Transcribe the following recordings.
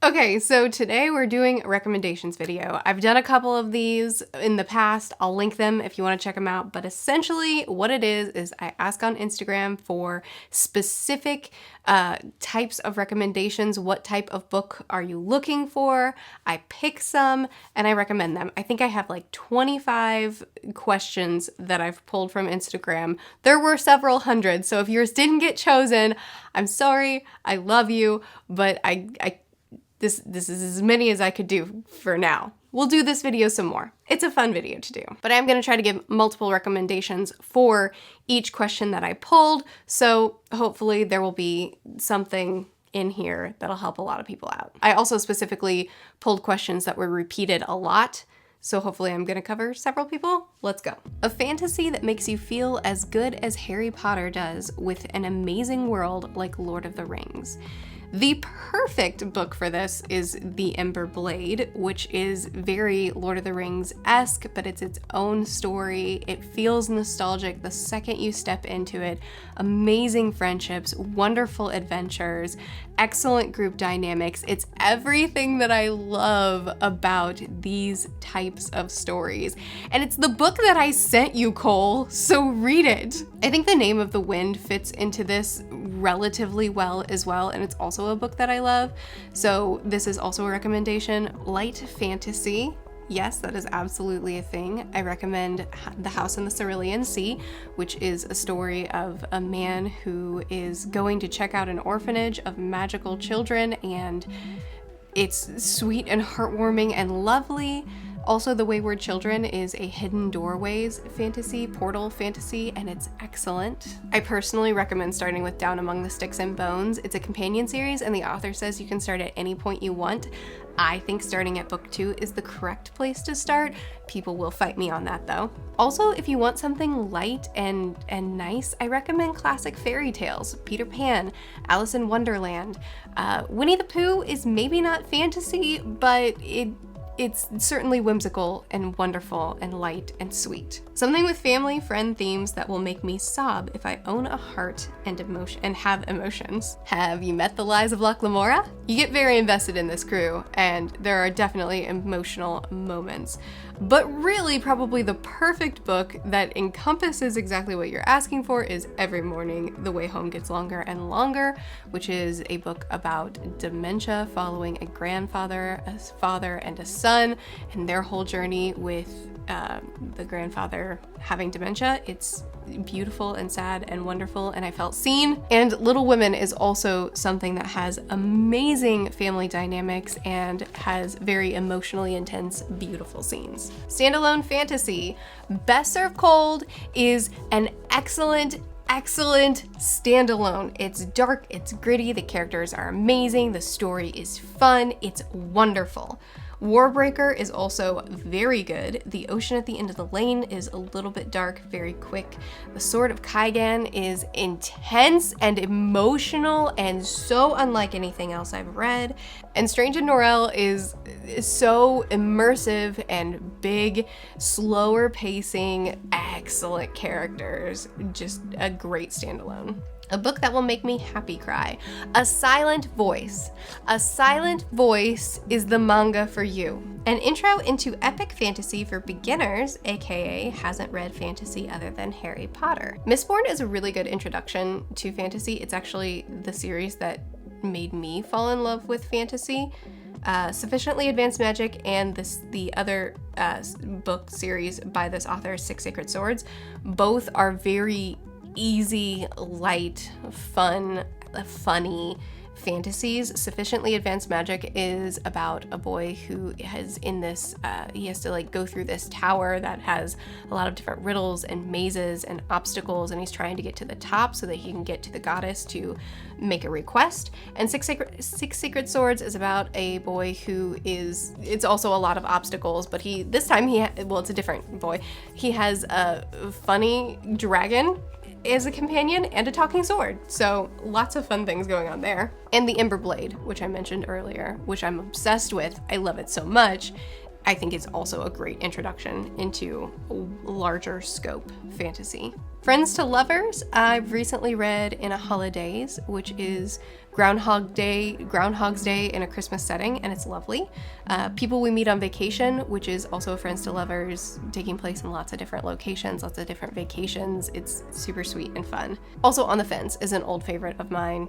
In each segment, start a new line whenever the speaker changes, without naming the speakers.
Okay, so today we're doing a recommendations video. I've done a couple of these in the past. I'll link them if you want to check them out. But essentially what it is I ask on Instagram for specific types of recommendations. What type of book are you looking for? I pick some and I recommend them. I think I have like 25 questions that I've pulled from Instagram. There were several hundred, so if yours didn't get chosen, I'm sorry. I love you, but this is as many as I could do for now. We'll do this video some more. It's a fun video to do. But I'm gonna try to give multiple recommendations for each question that I pulled, so hopefully there will be something in here that'll help a lot of people out. I also specifically pulled questions that were repeated a lot, so hopefully I'm gonna cover several people. Let's go. A fantasy that makes you feel as good as Harry Potter does with an amazing world like Lord of the Rings. The perfect book for this is The Ember Blade, which is very Lord of the Rings-esque, but it's its own story. It feels nostalgic the second you step into it. Amazing friendships, wonderful adventures, excellent group dynamics. It's everything that I love about these types of stories. And it's the book that I sent you, Cole, so read it. I think The Name of the Wind fits into this relatively well as well, and it's also a book that I love. So this is also a recommendation. Light fantasy. Yes, that is absolutely a thing. I recommend The House in the Cerulean Sea, which is a story of a man who is going to check out an orphanage of magical children, and it's sweet and heartwarming and lovely. Also, The Wayward Children is a hidden doorways fantasy, portal fantasy, and it's excellent. I personally recommend starting with Down Among the Sticks and Bones. It's a companion series, and the author says you can start at any point you want. I think starting at book 2 is the correct place to start. People will fight me on that though. Also, if you want something light and nice, I recommend classic fairy tales. Peter Pan, Alice in Wonderland. Winnie the Pooh is maybe not fantasy, but it's certainly whimsical and wonderful and light and sweet. Something with family, friend themes that will make me sob if I own a heart and emotion and have emotions. Have you met the Lies of Locke Lamora? You get very invested in this crew, and there are definitely emotional moments. But really, probably the perfect book that encompasses exactly what you're asking for is Every Morning, The Way Home Gets Longer and Longer, which is a book about dementia following a grandfather, a father, and a son, and their whole journey with the grandfather having dementia. It's beautiful and sad and wonderful, and I felt seen. And Little Women is also something that has amazing family dynamics and has very emotionally intense, beautiful scenes. Standalone fantasy. Best Served Cold is an excellent standalone. It's dark, it's gritty, the characters are amazing, the story is fun, it's wonderful. Warbreaker is also very good. The Ocean at the End of the Lane is a little bit dark, very quick. The Sword of Kaigan is intense and emotional and so unlike anything else I've read. And Strange in Norrell is so immersive and big, slower pacing, excellent characters, just a great standalone. A book that will make me happy cry. A Silent Voice. A Silent Voice is the manga for you. An intro into epic fantasy for beginners, aka hasn't read fantasy other than Harry Potter. Mistborn is a really good introduction to fantasy. It's actually the series that made me fall in love with fantasy. Sufficiently Advanced Magic and the other book series by this author, Six Sacred Swords, both are very easy, light, fun, funny fantasies. Sufficiently Advanced Magic is about a boy who has he has to go through this tower that has a lot of different riddles and mazes and obstacles, and he's trying to get to the top so that he can get to the goddess to make a request. And Six Sacred Swords is about a boy who it's also a lot of obstacles, but it's a different boy. He has a funny dragon as a companion and a talking sword. So lots of fun things going on there. And The Ember Blade, which I mentioned earlier, which I'm obsessed with. I love it so much. I think it's also a great introduction into larger scope fantasy. Friends to Lovers, I've recently read In a Holidays, which is Groundhog's Day in a Christmas setting, and it's lovely. People We Meet on Vacation, which is also a Friends to Lovers, taking place in lots of different locations, lots of different vacations. It's super sweet and fun. Also, On the Fence is an old favorite of mine.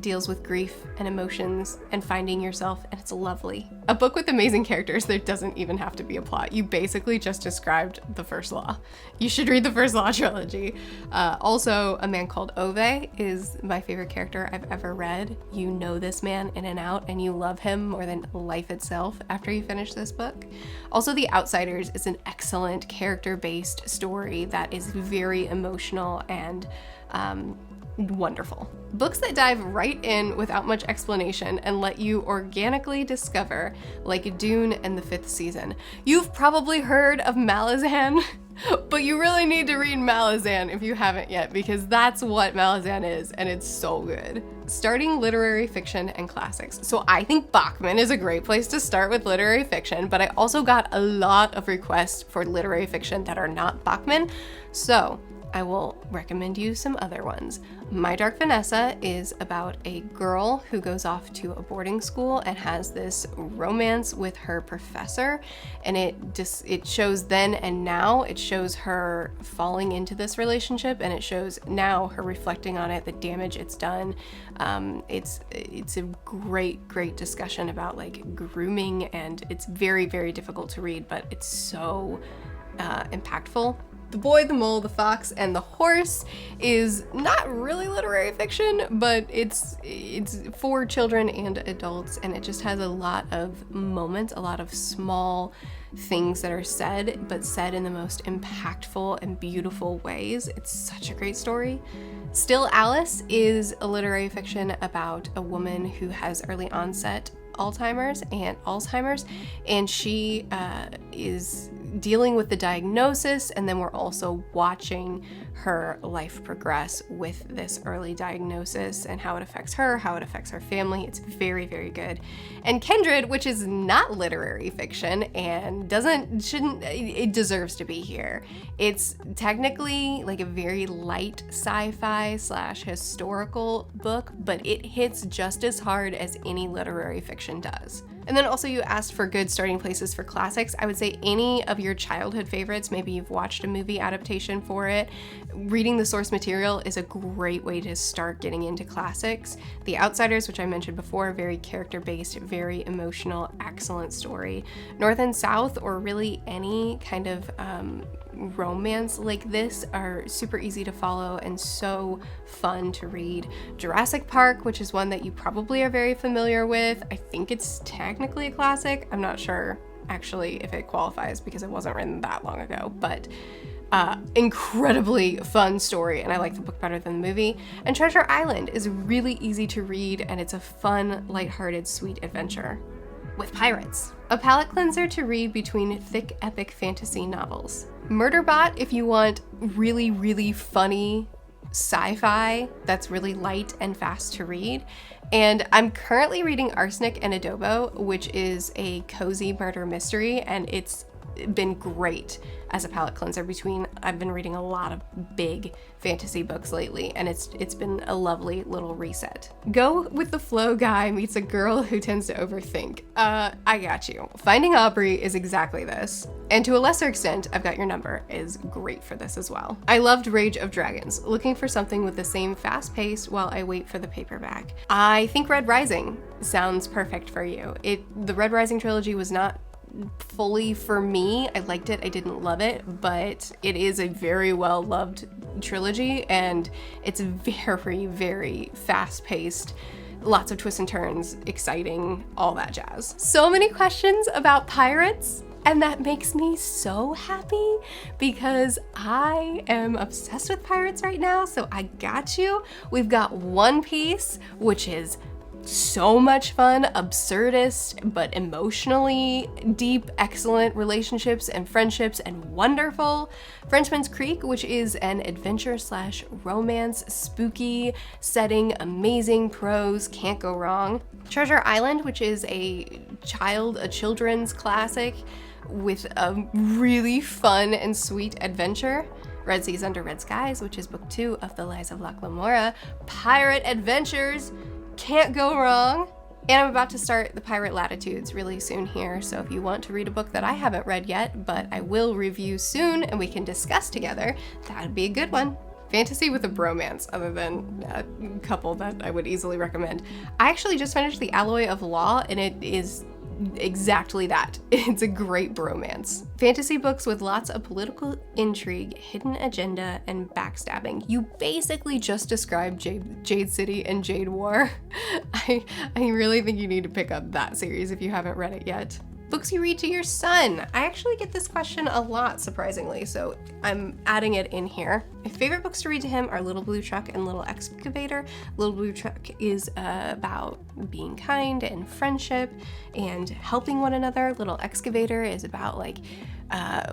Deals with grief and emotions and finding yourself, and it's lovely. A book with amazing characters. There doesn't even have to be a plot. You basically just described the First Law. You should read the First Law trilogy. Also, A Man Called Ove is my favorite character I've ever read. You know this man in and out, and you love him more than life itself after you finish this book. Also, The Outsiders is an excellent character-based story that is very emotional and wonderful. Books that dive right in without much explanation and let you organically discover, like Dune and The Fifth Season. You've probably heard of Malazan, but you really need to read Malazan if you haven't yet, because that's what Malazan is, and it's so good. Starting literary fiction and classics. So I think Bachman is a great place to start with literary fiction, but I also got a lot of requests for literary fiction that are not Bachman, so I will recommend you some other ones. My Dark Vanessa is about a girl who goes off to a boarding school and has this romance with her professor, and it shows then and now. It shows her falling into this relationship, and it shows now her reflecting on it, the damage it's done. It's a great discussion about like grooming, and it's very, very difficult to read, but it's so impactful. The Boy, the Mole, the Fox, and the Horse is not really literary fiction, but it's for children and adults, and it just has a lot of moments, a lot of small things that are said, but said in the most impactful and beautiful ways. It's such a great story. Still Alice is a literary fiction about a woman who has early onset Alzheimer's, and she is dealing with the diagnosis, and then we're also watching her life progress with this early diagnosis and how it affects her, how it affects her family. It's very, very good. And Kindred, which is not literary fiction and it deserves to be here. It's technically like a very light sci-fi / historical book, but it hits just as hard as any literary fiction does. And then also you asked for good starting places for classics. I would say any of your childhood favorites, maybe you've watched a movie adaptation for it. Reading the source material is a great way to start getting into classics. The Outsiders, which I mentioned before, very character-based, very emotional, excellent story. North and South, or really any kind of romance like this, are super easy to follow and so fun to read. Jurassic Park, which is one that you probably are very familiar with. I think it's technically a classic. I'm not sure actually if it qualifies because it wasn't written that long ago, but incredibly fun story, and I like the book better than the movie. And Treasure Island is really easy to read, and it's a fun, lighthearted, sweet adventure with pirates. A palate cleanser to read between thick epic fantasy novels. Murderbot if you want really, really funny sci-fi that's really light and fast to read. And I'm currently reading Arsenic and Adobo, which is a cozy murder mystery, and it's been great as a palate cleanser. I've been reading a lot of big fantasy books lately, and it's been a lovely little reset. Go with the flow guy meets a girl who tends to overthink. I got you. Finding Aubrey is exactly this. And to a lesser extent, I've Got Your Number is great for this as well. I loved Rage of Dragons, looking for something with the same fast pace while I wait for the paperback. I think Red Rising sounds perfect for you. The Red Rising trilogy was not fully for me. I liked it, I didn't love it, but it is a very well loved trilogy, and it's very, very fast paced. Lots of twists and turns, exciting, all that jazz. So many questions about pirates, and that makes me so happy because I am obsessed with pirates right now, so I got you. We've got One Piece, which is so much fun, absurdist, but emotionally deep, excellent relationships and friendships, and wonderful. Frenchman's Creek, which is an adventure / romance, spooky setting, amazing prose, can't go wrong. Treasure Island, which is a children's classic with a really fun and sweet adventure. Red Seas Under Red Skies, which is book 2 of The Lies of Locke Lamora. Pirate adventures. Can't go wrong. And I'm about to start The Pirate Latitudes really soon here, so if you want to read a book that I haven't read yet, but I will review soon and we can discuss together, that'd be a good one. Fantasy with a bromance, other than a couple that I would easily recommend. I actually just finished The Alloy of Law, and it is exactly that. It's a great bromance. Fantasy books with lots of political intrigue, hidden agenda, and backstabbing. You basically just described Jade City and Jade War. I really think you need to pick up that series if you haven't read it yet. Books you read to your son. I actually get this question a lot, surprisingly, so I'm adding it in here. My favorite books to read to him are Little Blue Truck and Little Excavator. Little Blue Truck is about being kind and friendship and helping one another. Little Excavator is about like,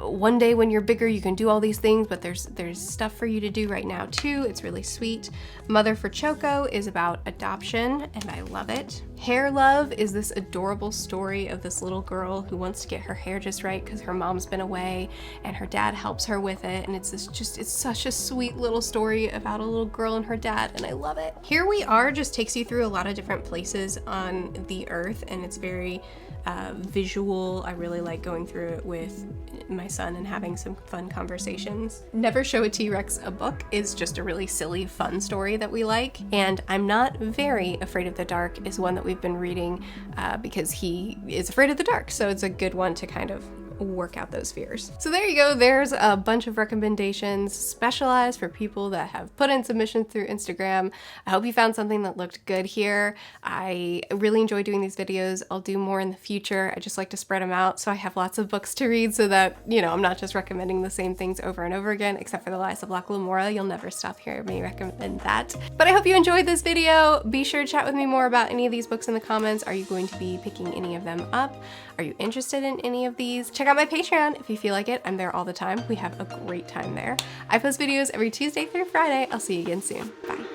one day when you're bigger you can do all these things, but there's stuff for you to do right now too. It's really sweet. Mother for Choco is about adoption, and I love it. Hair Love is this adorable story of this little girl who wants to get her hair just right because her mom's been away and her dad helps her with it, and it's such a sweet little story about a little girl and her dad, and I love it. Here We Are just takes you through a lot of different places on the earth, and it's very visual. I really like going through it with my son and having some fun conversations. Never Show a T-Rex a Book is just a really silly, fun story that we like. And I'm Not Very Afraid of the Dark is one that we've been reading because he is afraid of the dark. So it's a good one to kind of work out those fears. So there you go. There's a bunch of recommendations specialized for people that have put in submissions through Instagram. I hope you found something that looked good here. I really enjoy doing these videos. I'll do more in the future. I just like to spread them out so I have lots of books to read so that, you know, I'm not just recommending the same things over and over again, except for The Lies of Locke Lamora. You'll never stop hearing me recommend that. But I hope you enjoyed this video. Be sure to chat with me more about any of these books in the comments. Are you going to be picking any of them up? Are you interested in any of these? Check out my Patreon if you feel like it. I'm there all the time. We have a great time there. I post videos every Tuesday through Friday. I'll see you again soon. Bye.